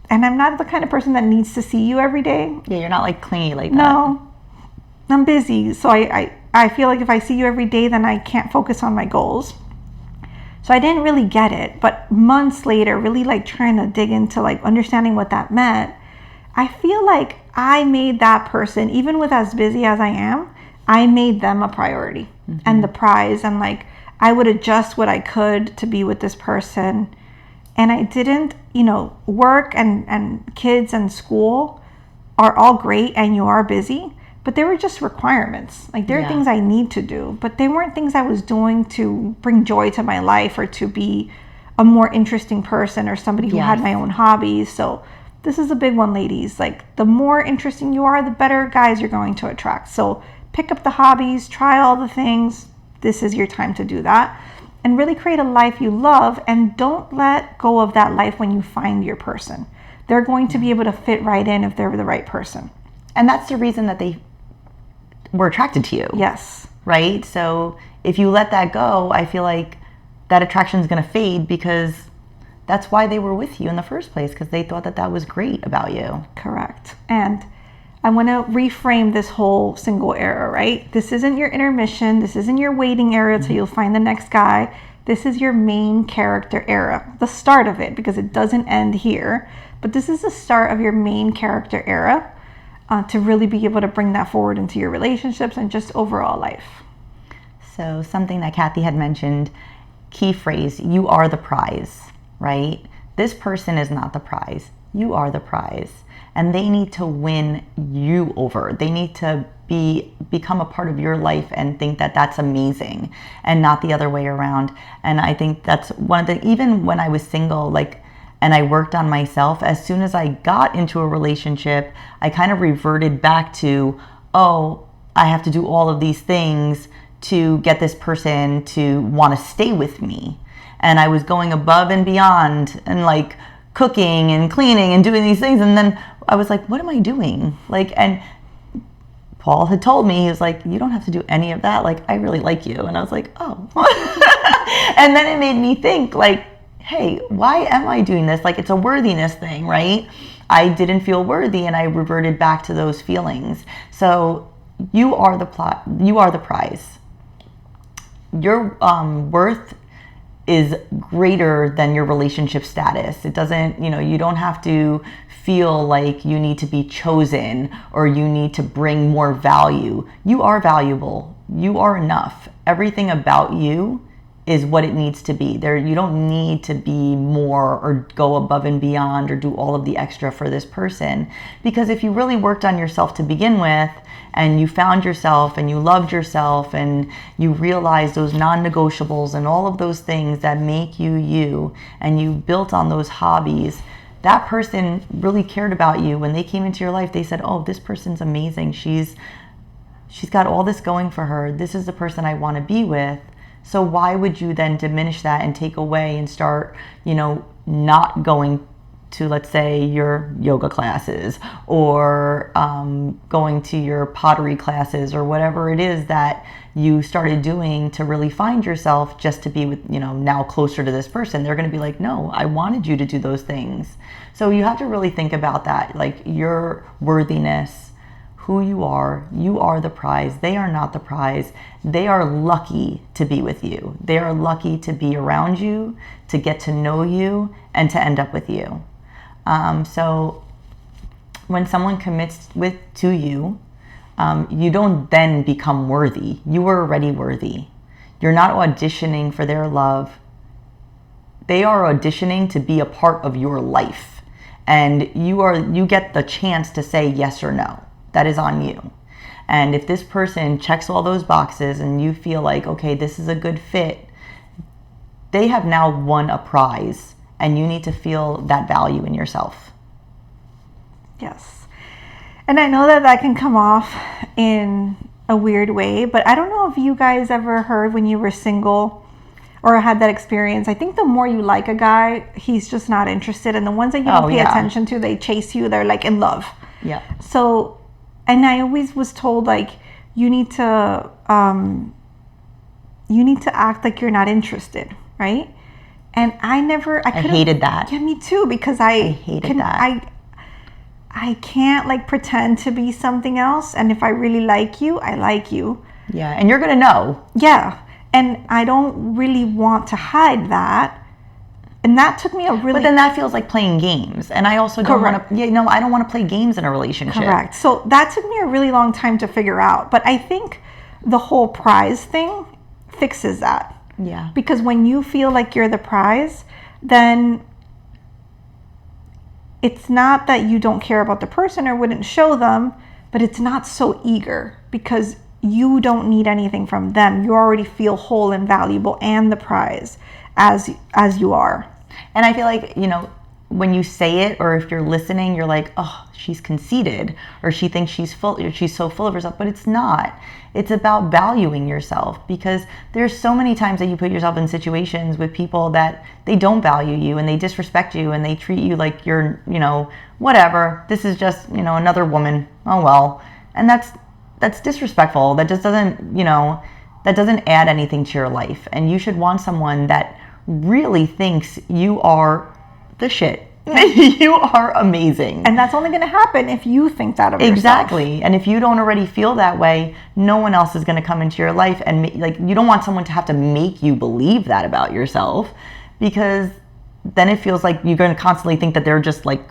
And I'm not the kind of person that needs to see you every day. Yeah, you're not like clingy like that. No, I'm busy. So I feel like if I see you every day, then I can't focus on my goals. So I didn't really get it. But months later, really like trying to dig into like understanding what that meant, I feel like I made that person, even with as busy as I am, I made them a priority and the prize. And like, I would adjust what I could to be with this person. And I didn't, work and kids and school are all great and you are busy, but they were just requirements. Like there are things I need to do, but they weren't things I was doing to bring joy to my life or to be a more interesting person or somebody who had my own hobbies. So this is a big one, ladies. Like the more interesting you are, the better guys you're going to attract. So pick up the hobbies, try all the things. This is your time to do that. And really create a life you love, and don't let go of that life when you find your person. They're going to be able to fit right in if they're the right person. And that's the reason that they were attracted to you. Yes. Right? So if you let that go, I feel like that attraction is going to fade because that's why they were with you in the first place, because they thought that was great about you. Correct. And I want to reframe this whole single era, right? This isn't your intermission. This isn't your waiting era till you'll find the next guy. This is your main character era, the start of it, because it doesn't end here. But this is the start of your main character era, to really be able to bring that forward into your relationships and just overall life. So something that Cathy had mentioned, key phrase, you are the prize, right? This person is not the prize. You are the prize. And they need to win you over. They need to become a part of your life and think that that's amazing, and not the other way around. And I think that's one of the, even when I was single, like, and I worked on myself, as soon as I got into a relationship, I kind of reverted back to, oh, I have to do all of these things to get this person to want to stay with me. And I was going above and beyond and like cooking and cleaning and doing these things. And then I was like, what am I doing? Like, and Paul had told me, he was like, you don't have to do any of that. Like, I really like you. And I was like, oh. And then it made me think, like, hey, why am I doing this? Like, it's a worthiness thing, right? I didn't feel worthy, and I reverted back to those feelings. So you are the prize. Your worth is greater than your relationship status. It doesn't, you don't have to feel like you need to be chosen or you need to bring more value. You are valuable. You are enough. Everything about you is what it needs to be. You don't need to be more or go above and beyond or do all of the extra for this person. Because if you really worked on yourself to begin with, and you found yourself and you loved yourself and you realized those non-negotiables and all of those things that make you you, and you built on those hobbies, that person really cared about you. When they came into your life, they said, oh, this person's amazing. She's got all this going for her. This is the person I want to be with. So why would you then diminish that and take away and start, not going to, let's say, your yoga classes or going to your pottery classes or whatever it is that you started doing to really find yourself, just to be with, now closer to this person? They're going to be like, no, I wanted you to do those things. So you have to really think about that, like your worthiness, who you are the prize. They are not the prize. They are lucky to be with you. They are lucky to be around you, to get to know you, and to end up with you. So when someone commits to you, you don't then become worthy. You are already worthy. You're not auditioning for their love. They are auditioning to be a part of your life. And you get the chance to say yes or no. That is on you. And if this person checks all those boxes and you feel like, okay, this is a good fit, they have now won a prize. And you need to feel that value in yourself. Yes. And I know that can come off in a weird way, but I don't know if you guys ever heard when you were single or had that experience. I think the more you like a guy, he's just not interested. And the ones that you don't pay attention to, they chase you. They're like in love. Yeah. So, and I always was told, like, you need to act like you're not interested, right? And I hated that. Yeah, me too, because I hated that. I can't like pretend to be something else. And if I really like you, I like you. Yeah, and you're going to know. Yeah. And I don't really want to hide that. And that took me But then that feels like playing games. And I also don't want to, I don't want to play games in a relationship. Correct. So that took me a really long time to figure out. But I think the whole prize thing fixes that. Yeah. Because when you feel like you're the prize, then it's not that you don't care about the person or wouldn't show them, but it's not so eager because you don't need anything from them. You already feel whole and valuable and the prize as you are. And I feel like, when you say it, or if you're listening, you're like, oh, she's conceited, or she thinks she's so full of herself, but it's not. It's about valuing yourself, because there's so many times that you put yourself in situations with people that they don't value you and they disrespect you and they treat you like you're, whatever. This is just, another woman. Oh, well. And that's disrespectful. That just doesn't, that doesn't add anything to your life. And you should want someone that really thinks you are the shit, You are amazing. And that's only going to happen if you think that of yourself. Exactly. And if you don't already feel that way, no one else is going to come into your life. And like, you don't want someone to have to make you believe that about yourself, because then it feels like you're going to constantly think that they're just like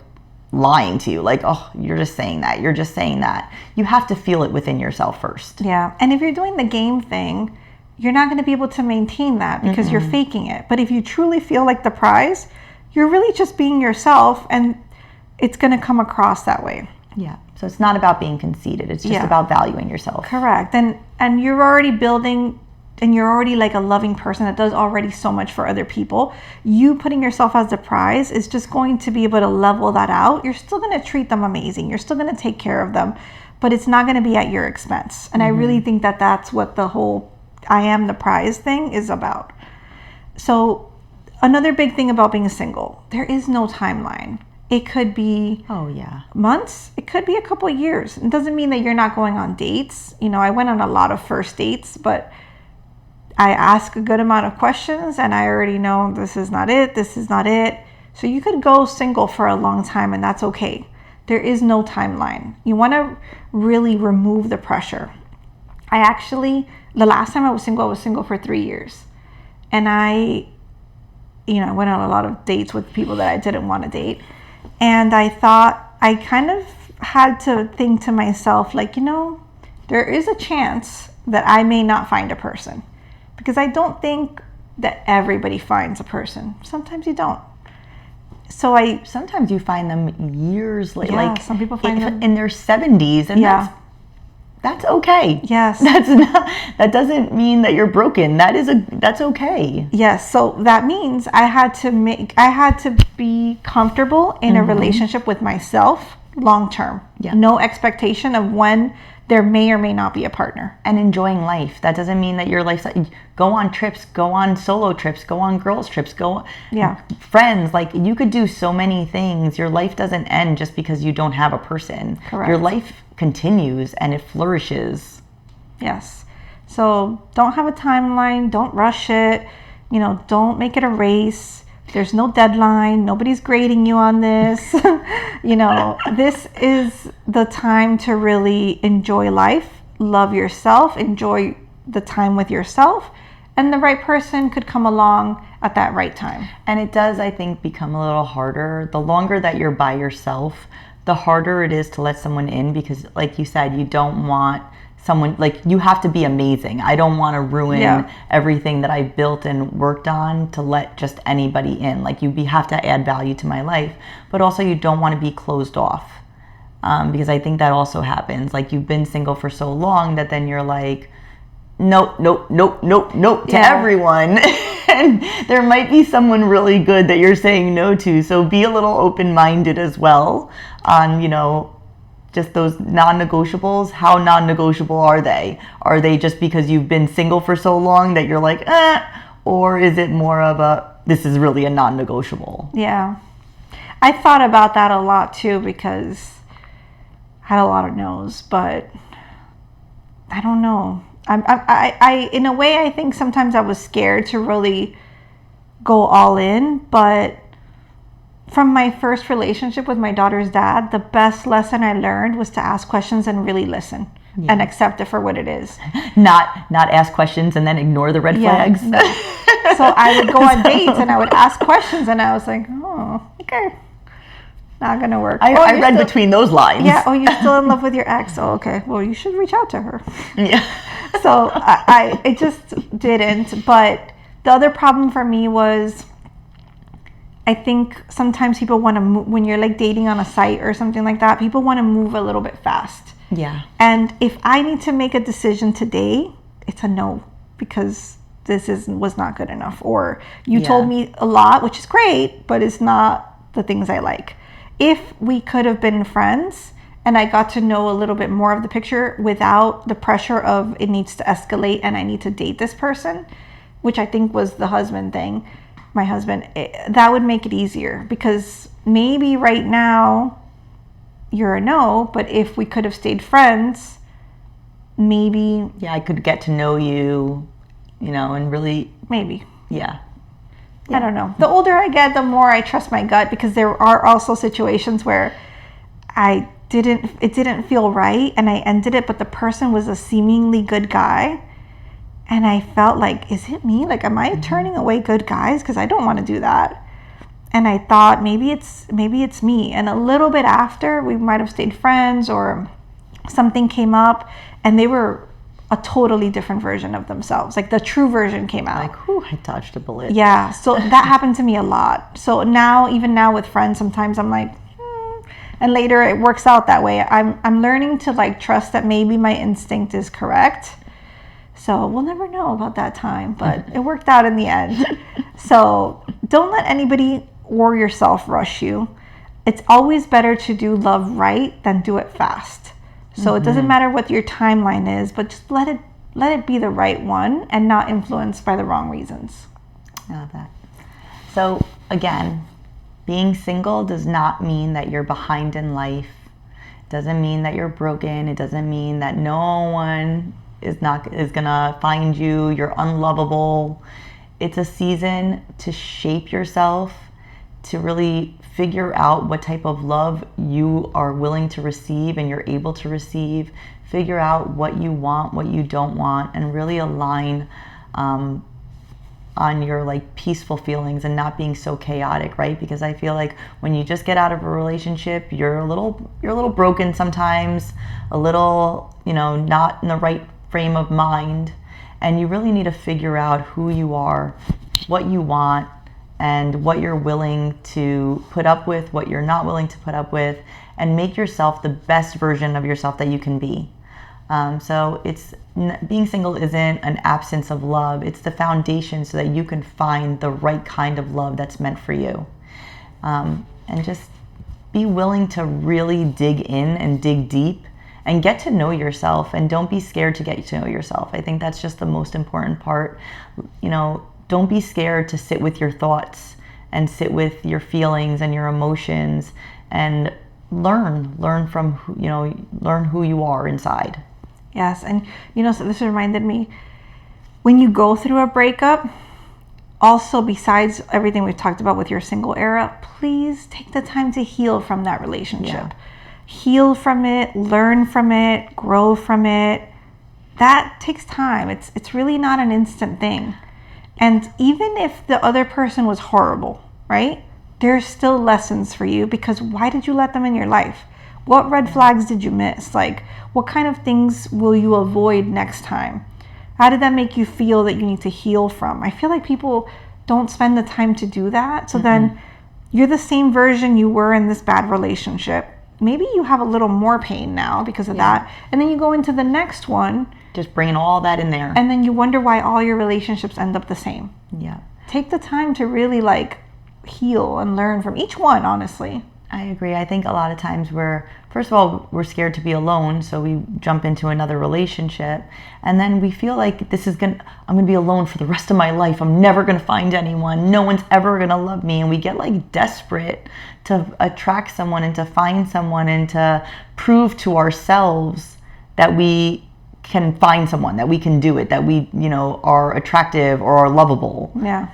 lying to you. Like, oh, you're just saying that. You're just saying that. You have to feel it within yourself first. Yeah. And if you're doing the game thing, you're not going to be able to maintain that because you're faking it. But if you truly feel like the prize, you're really just being yourself, and it's going to come across that way. Yeah. So it's not about being conceited. It's just about valuing yourself. Correct. And you're already building, and you're already like a loving person that does already so much for other people. You putting yourself as the prize is just going to be able to level that out. You're still going to treat them amazing. You're still going to take care of them, but it's not going to be at your expense. And I really think that that's what the whole I am the prize thing is about. So another big thing about being single, there is no timeline. It could be months. It could be a couple of years. It doesn't mean that you're not going on dates. You know, I went on a lot of first dates, but I ask a good amount of questions and I already know this is not it. This is not it. So you could go single for a long time, and that's okay. There is no timeline. You want to really remove the pressure. The last time I was single for 3 years. And I went on a lot of dates with people that I didn't want to date. And I thought, I kind of had to think to myself, like, there is a chance that I may not find a person. Because I don't think that everybody finds a person. Sometimes you don't. So sometimes you find them years later. Yeah, like some people find them in their 70s, and that's okay. Yes. That doesn't mean that you're broken. That's okay. Yes. So that means I had to be comfortable in a relationship with myself long term. Yeah. No expectation of when there may or may not be a partner. And enjoying life. That doesn't mean that your life's go on trips, go on solo trips, go on girls trips, friends. Like, you could do so many things. Your life doesn't end just because you don't have a person. Correct. Your life continues and it flourishes. Yes. So don't have a timeline. Don't rush it. Don't make it a race. There's no deadline. Nobody's grading you on this. This is the time to really enjoy life, love yourself, enjoy the time with yourself, and the right person could come along at that right time. And it does, I think, become a little harder. The longer that you're by yourself, the harder it is to let someone in, because like you said, you don't want someone, like, you have to be amazing. I don't want to ruin everything that I built and worked on to let just anybody in. Like, you have to add value to my life, but also you don't want to be closed off, because I think that also happens. Like, you've been single for so long that then you're like, nope to everyone. And there might be someone really good that you're saying no to. So be a little open-minded as well on, just those non-negotiables. How non-negotiable are they? Are they just because you've been single for so long that you're like, or is it more of this is really a non-negotiable? Yeah. I thought about that a lot too, because I had a lot of no's, but I don't know. I in a way, I think sometimes I was scared to really go all in, but from my first relationship with my daughter's dad, the best lesson I learned was to ask questions and really listen and accept it for what it is. Not ask questions and then ignore the red flags. No. So I would go on dates and I would ask questions, and I was like, oh, okay, not gonna work. I read between those lines. Yeah. Oh, you're still in love with your ex? Oh, okay. Well, you should reach out to her. Yeah. So it just didn't. But the other problem for me was, I think sometimes people want to move, when you're like dating on a site or something like that, people want to move a little bit fast. Yeah. And if I need to make a decision today, it's a no, because this was not good enough. Or you told me a lot, which is great, but it's not the things I like. If we could have been friends and I got to know a little bit more of the picture without the pressure of it needs to escalate and I need to date this person, which I think was the husband thing, my husband, that would make it easier, because maybe right now you're a no, but if we could have stayed friends, maybe. Yeah, I could get to know you, and really. Maybe. Yeah. I don't know. The older I get, the more I trust my gut, because there are also situations where it didn't feel right and I ended it, but the person was a seemingly good guy. And I felt like, is it me? Like, am I turning away good guys? Because I don't want to do that. And I thought maybe it's me. And a little bit after, we might have stayed friends or something came up, and they were a totally different version of themselves. Like the true version came out. Like, whew, I dodged a bullet. Yeah. So that happened to me a lot. So now, even now with friends, sometimes I'm like, and later it works out that way. I'm learning to like trust that maybe my instinct is correct. So we'll never know about that time, but it worked out in the end. So don't let anybody or yourself rush you. It's always better to do love right than do it fast. So it doesn't matter what your timeline is, but just let it be the right one and not influenced by the wrong reasons. I love that. So again, being single does not mean that you're behind in life. It doesn't mean that you're broken. It doesn't mean that no one is gonna find you. You're unlovable. It's a season to shape yourself, to really figure out what type of love you are willing to receive and you're able to receive. Figure out what you want, what you don't want, and really align on your like peaceful feelings and not being so chaotic, right? Because I feel like when you just get out of a relationship, you're a little broken sometimes, a little, not in the right frame of mind, and you really need to figure out who you are, what you want, and what you're willing to put up with, what you're not willing to put up with, and make yourself the best version of yourself that you can be. So being single isn't an absence of love. It's the foundation so that you can find the right kind of love that's meant for you. And just be willing to really dig in and dig deep and get to know yourself, and don't be scared to get to know yourself. I think that's just the most important part. Don't be scared to sit with your thoughts and sit with your feelings and your emotions and learn from learn who you are inside. Yes. And so this reminded me, when you go through a breakup, also besides everything we've talked about with your single era, please take the time to heal from that relationship. Yeah. Heal from it, learn from it, grow from it. That takes time. It's really not an instant thing. And even if the other person was horrible, right? There's still lessons for you, because why did you let them in your life? What red flags did you miss? Like, what kind of things will you avoid next time? How did that make you feel that you need to heal from? I feel like people don't spend the time to do that. So then you're the same version you were in this bad relationship. Maybe you have a little more pain now because of that. And then you go into the next one. Just bringing all that in there. And then you wonder why all your relationships end up the same. Yeah. Take the time to really heal and learn from each one, honestly. I agree. I think a lot of times first of all, we're scared to be alone, so we jump into another relationship, and then we feel like I'm gonna be alone for the rest of my life. I'm never gonna find anyone. No one's ever gonna love me, and we get desperate to attract someone and to find someone and to prove to ourselves that we can find someone, that we can do it, that we, are attractive or are lovable. Yeah.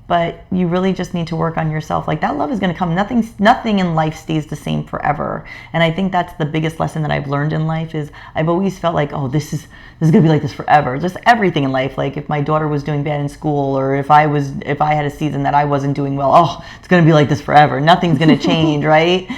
But you really just need to work on yourself. That love is going to come. Nothing in life stays the same forever. And I think that's the biggest lesson that I've learned in life is I've always felt like, oh, this is going to be like this forever. Just everything in life. Like if my daughter was doing bad in school, or if I had a season that I wasn't doing well, oh, it's going to be like this forever. Nothing's going to change, right?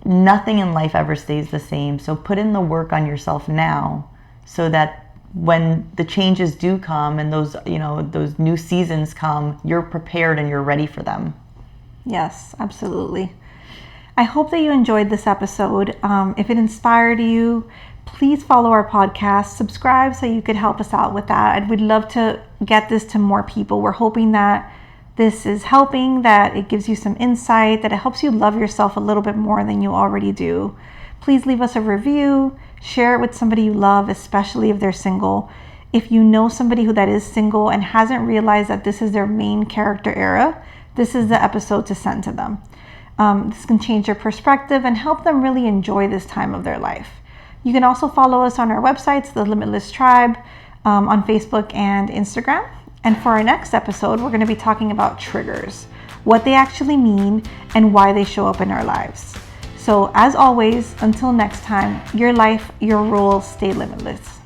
Nothing in life ever stays the same. So put in the work on yourself now, so that when the changes do come and those new seasons come, you're prepared and you're ready for them. Yes, absolutely. I hope that you enjoyed this episode. If it inspired you, please follow our podcast, subscribe so you could help us out with that. We'd love to get this to more people. We're hoping that this is helping, that it gives you some insight, that it helps you love yourself a little bit more than you already do. Please leave us a review. Share it with somebody you love, especially if they're single. If you know somebody that is single and hasn't realized that this is their main character era, this is the episode to send to them. This can change their perspective and help them really enjoy this time of their life. You can also follow us on our websites, the Limitless Tribe, on Facebook and Instagram. And for our next episode, we're going to be talking about triggers, what they actually mean, and why they show up in our lives. So as always, until next time, your life, your rules, stay limitless.